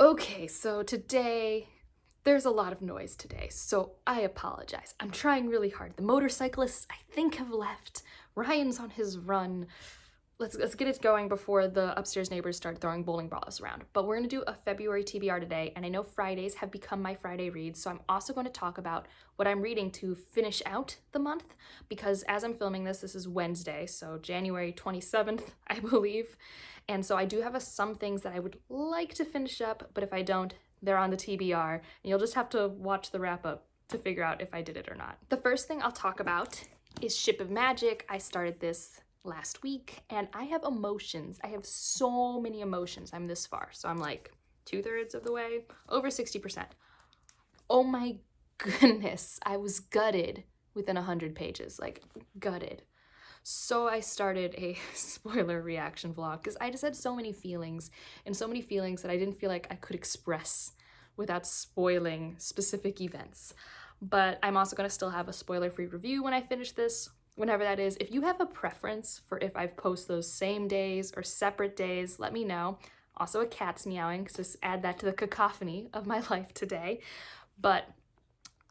Okay, so today, there's a lot of noise today, so I apologize. I'm trying really hard. The motorcyclists, I think, have left. Ryan's on his run. Let's get it going before the upstairs neighbors start throwing bowling balls around. But we're gonna do a February TBR today, and I know Fridays have become my Friday reads, so I'm also going to talk about what I'm reading to finish out the month, because as I'm filming this, this is Wednesday, so January 27th, I believe. And so I do have some things that I would like to finish up, but if I don't, they're on the TBR, and you'll just have to watch the wrap up to figure out if I did it or not. The first thing I'll talk about is Ship of Magic. I started this last week and I have emotions. I have so many emotions. I'm this far, so I'm like 2/3 of the way, over 60%. Oh my goodness, I was gutted within 100 pages, like gutted. So I started a spoiler reaction vlog because I just had so many feelings that I didn't feel like I could express without spoiling specific events. But I'm also going to still have a spoiler-free review when I finish this, whenever that is. If you have a preference for if I post those same days or separate days, let me know. Also, a cat's meowing, so just add that to the cacophony of my life today. But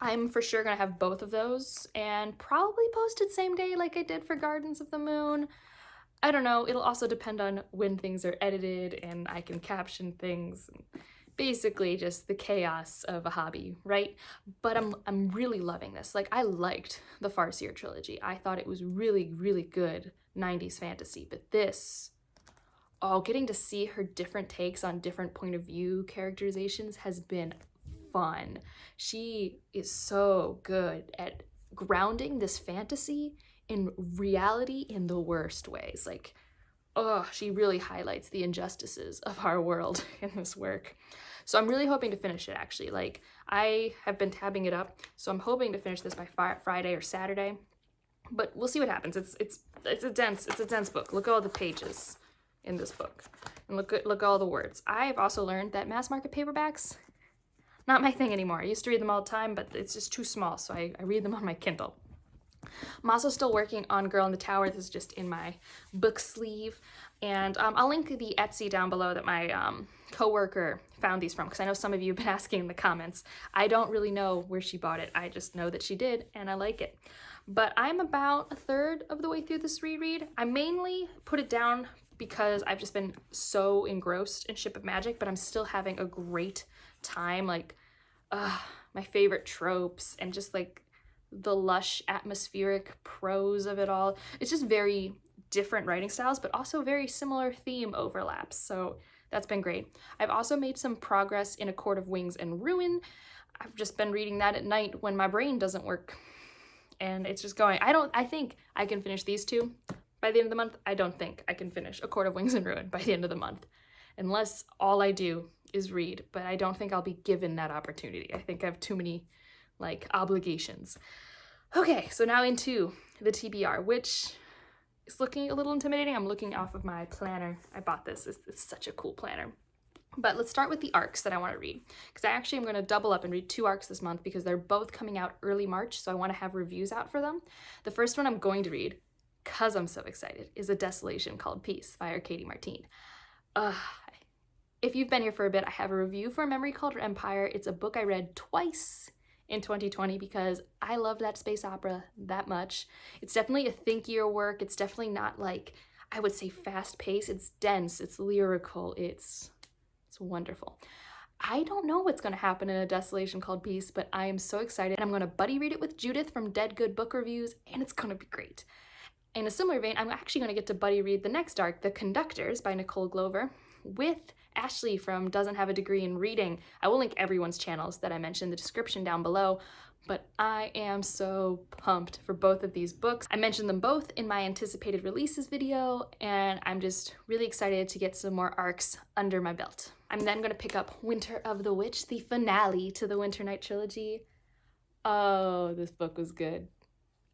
I'm for sure gonna have both of those and probably post it same day like I did for Gardens of the Moon. I don't know, it'll also depend on when things are edited and I can caption things. Basically just the chaos of a hobby, right? But I'm really loving this. Like, I liked the Farseer trilogy. I thought it was really, really good 90s fantasy, but this, oh, getting to see her different takes on different point of view characterizations has been fun. She is so good at grounding this fantasy in reality in the worst ways. Like, oh, she really highlights the injustices of our world in this work. So I'm really hoping to finish it, actually. Like, I have been tabbing it up, so I'm hoping to finish this by Friday or Saturday. But we'll see what happens. It's a dense book. Look at all the pages in this book, and look at all the words. I've also learned that mass market paperbacks, not my thing anymore. I used to read them all the time, but it's just too small, so I read them on my Kindle. I'm also still working on Girl in the Tower. This is just in my book sleeve. And I'll link the Etsy down below that my coworker found these from, because I know some of you have been asking in the comments. I don't really know where she bought it. I just know that she did, and I like it. But I'm about 1/3 of the way through this reread. I mainly put it down because I've just been so engrossed in Ship of Magic, but I'm still having a great time. Like, my favorite tropes and just like the lush atmospheric prose of it all. It's just very different writing styles, but also very similar theme overlaps. So that's been great. I've also made some progress in A Court of Wings and Ruin. I've just been reading that at night when my brain doesn't work. And it's just going, I think I can finish these two by the end of the month. I don't think I can finish A Court of Wings and Ruin by the end of the month, unless all I do is read, but I don't think I'll be given that opportunity. I think I have too many, like, obligations. Okay, so now into the TBR, which is looking a little intimidating. I'm looking off of my planner. I bought this. It's such a cool planner. But let's start with the arcs that I want to read, because I actually am going to double up and read 2 arcs this month because they're both coming out early March, so I want to have reviews out for them. The first one I'm going to read, because I'm so excited, is A Desolation Called Peace by Arkady Martine. If you've been here for a bit, I have a review for A Memory Called Empire. It's a book I read twice in 2020 because I love that space opera that much. It's definitely a thinkier work. It's definitely not, like, I would say fast paced. It's dense, it's lyrical, it's wonderful. I don't know what's going to happen in A Desolation Called Peace, but I am so excited. I'm going to buddy read it with Judith from Dead Good Book Reviews, and it's going to be great. In a similar vein, I'm actually going to get to buddy read the next arc, The Conductors by Nicole Glover, with Ashley from Doesn't Have a Degree in Reading. I will link everyone's channels that I mentioned in the description down below, but I am so pumped for both of these books. I mentioned them both in my anticipated releases video, and I'm just really excited to get some more arcs under my belt. I'm then going to pick up Winter of the Witch, the finale to the Winter Night trilogy. Oh, this book was good.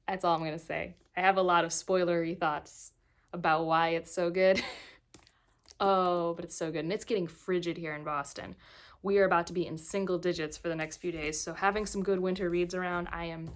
That's all I'm going to say. I have a lot of spoilery thoughts about why it's so good. Oh, but it's so good. And it's getting frigid here in Boston. We are about to be in single digits for the next few days, so having some good winter reads around, I am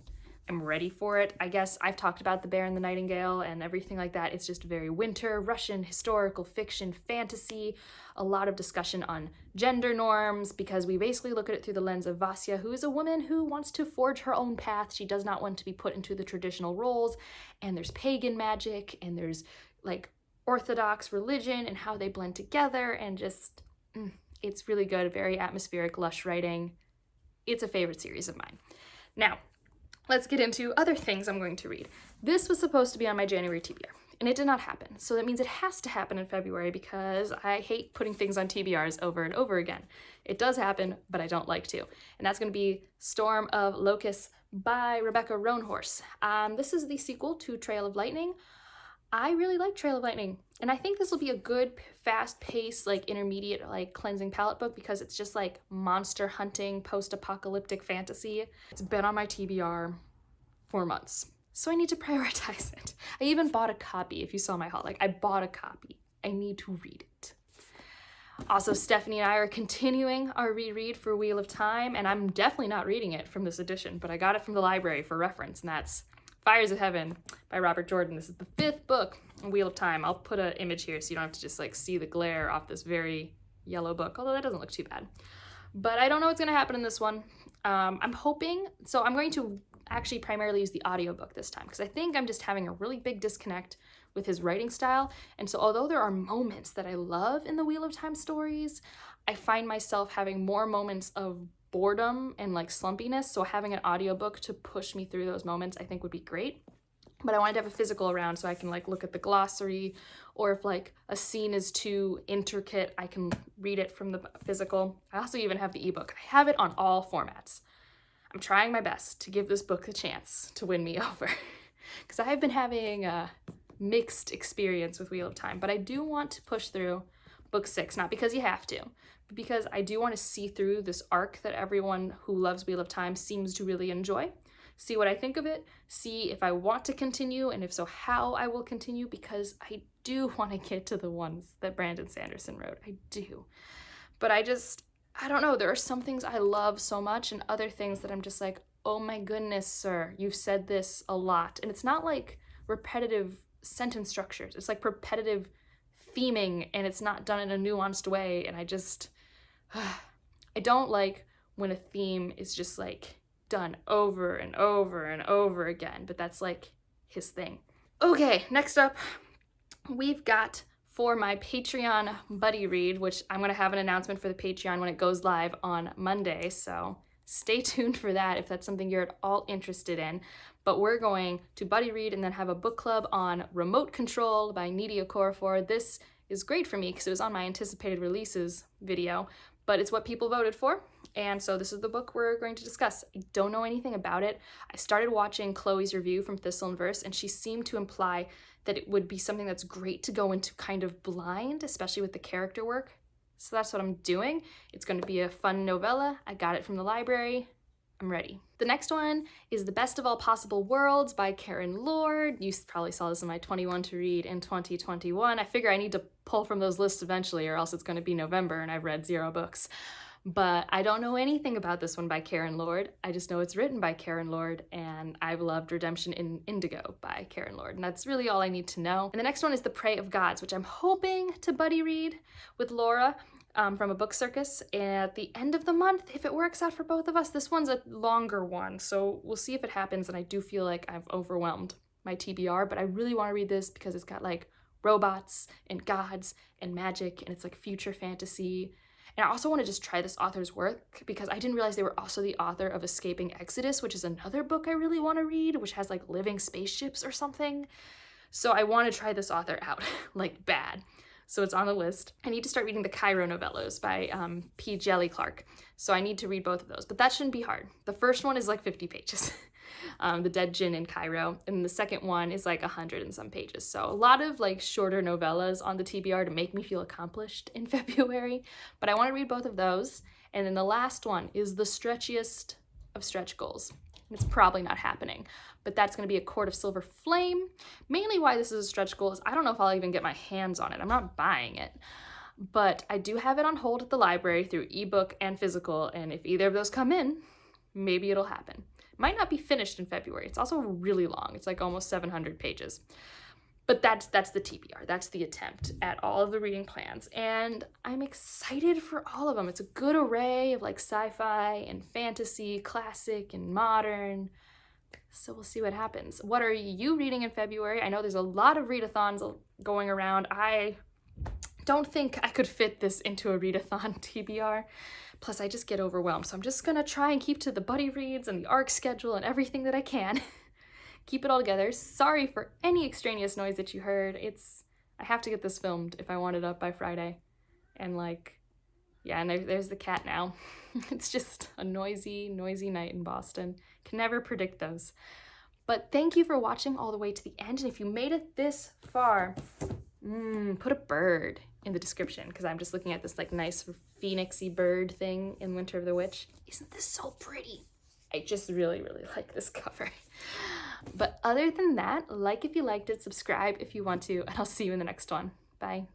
I'm ready for it. I guess I've talked about The Bear and the Nightingale and everything like that. It's just very winter, Russian, historical fiction, fantasy, a lot of discussion on gender norms, because we basically look at it through the lens of Vasya, who is a woman who wants to forge her own path. She does not want to be put into the traditional roles, and there's pagan magic, and there's like Orthodox religion and how they blend together, and just, it's really good, very atmospheric, lush writing. It's a favorite series of mine. Now, let's get into other things I'm going to read. This was supposed to be on my January TBR, and it did not happen. So that means it has to happen in February, because I hate putting things on TBRs over and over again. It does happen, but I don't like to. And that's going to be Storm of Locusts by Rebecca Roanhorse. This is the sequel to Trail of Lightning. I really like Trail of Lightning, and I think this will be a good, fast-paced, like intermediate, like cleansing palate book, because it's just like monster hunting, post-apocalyptic fantasy. It's been on my TBR for months, so I need to prioritize it. I even bought a copy. If you saw my haul, like I bought a copy. I need to read it. Also, Stephanie and I are continuing our reread for Wheel of Time, and I'm definitely not reading it from this edition, but I got it from the library for reference, and that's Fires of Heaven by Robert Jordan. This is the 5th book in Wheel of Time. I'll put an image here so you don't have to just like see the glare off this very yellow book, although that doesn't look too bad. But I don't know what's going to happen in this one. I'm hoping, so I'm going to actually primarily use the audiobook this time, because I think I'm just having a really big disconnect with his writing style. And so although there are moments that I love in the Wheel of Time stories, I find myself having more moments of boredom and like slumpiness, so having an audiobook to push me through those moments I think would be great. But I wanted to have a physical around so I can like look at the glossary, or if like a scene is too intricate, I can read it from the physical. I also even have the ebook. I have it on all formats. I'm trying my best to give this book a chance to win me over, because I have been having a mixed experience with Wheel of Time, but I do want to push through book 6, not because you have to, but because I do want to see through this arc that everyone who loves Wheel of Time seems to really enjoy, see what I think of it, see if I want to continue, and if so, how I will continue, because I do want to get to the ones that Brandon Sanderson wrote. I do. But I don't know, there are some things I love so much and other things that I'm just like, oh my goodness, sir, you've said this a lot. And it's not like repetitive sentence structures, it's like repetitive theming, and it's not done in a nuanced way, and I don't like when a theme is just like done over and over and over again, but that's like his thing. Okay, next up, we've got for my Patreon buddy read, which I'm gonna have an announcement for the Patreon when it goes live on Monday, so stay tuned for that if that's something you're at all interested in. But we're going to buddy read and then have a book club on Remote Control by Nidia Okorafor. This is great for me because it was on my anticipated releases video, but it's what people voted for, and so this is the book we're going to discuss. I don't know anything about it. I started watching Chloe's review from Thistle and Verse, and she seemed to imply that it would be something that's great to go into kind of blind, especially with the character work. So that's what I'm doing. It's going to be a fun novella. I got it from the library. I'm ready. The next one is The Best of All Possible Worlds by Karen Lord. You probably saw this in my 21 to read in 2021. I figure I need to pull from those lists eventually, or else it's going to be November and I've read 0 books. But I don't know anything about this one by Karen Lord. I just know it's written by Karen Lord, and I've loved Redemption in Indigo by Karen Lord, and that's really all I need to know. And the next one is The Prey of Gods, which I'm hoping to buddy read with Laura from A Book Circus at the end of the month, if it works out for both of us. This one's a longer one, so we'll see if it happens, and I do feel like I've overwhelmed my TBR, but I really want to read this because it's got like robots and gods and magic, and it's like future fantasy. And I also want to just try this author's work because I didn't realize they were also the author of Escaping Exodus, which is another book I really want to read, which has like living spaceships or something. So I want to try this author out, like bad. So it's on the list. I need to start reading the Cairo novellas by P. Jelly Clark. So I need to read both of those, but that shouldn't be hard. The first one is like 50 pages, The Dead Djinn in Cairo, and the second one is like 100 and some pages. So a lot of like shorter novellas on the TBR to make me feel accomplished in February, but I want to read both of those. And then the last one is the stretchiest of stretch goals. It's probably not happening, but that's going to be A Court of Silver Flame. Mainly why this is a stretch goal is I don't know if I'll even get my hands on it. I'm not buying it, but I do have it on hold at the library through ebook and physical, and if either of those come in, maybe it'll happen. Might not be finished in February. It's also really long. It's like almost 700 pages. But that's the TBR. That's the attempt at all of the reading plans. And I'm excited for all of them. It's a good array of like sci-fi and fantasy, classic and modern. So we'll see what happens. What are you reading in February? I know there's a lot of readathons going around. I don't think I could fit this into a readathon TBR. Plus I just get overwhelmed. So I'm just gonna try and keep to the buddy reads and the ARC schedule and everything that I can. Keep it all together. Sorry for any extraneous noise that you heard. I have to get this filmed if I want it up by Friday. And like, yeah, and there's the cat now. It's just a noisy night in Boston. Can never predict those. But thank you for watching all the way to the end. And if you made it this far, put a bird in the description, because I'm just looking at this like nice phoenixy bird thing in Winter of the Witch. Isn't this so pretty? I just really like this cover. But other than that, like if you liked it, subscribe if you want to, and I'll see you in the next one. Bye.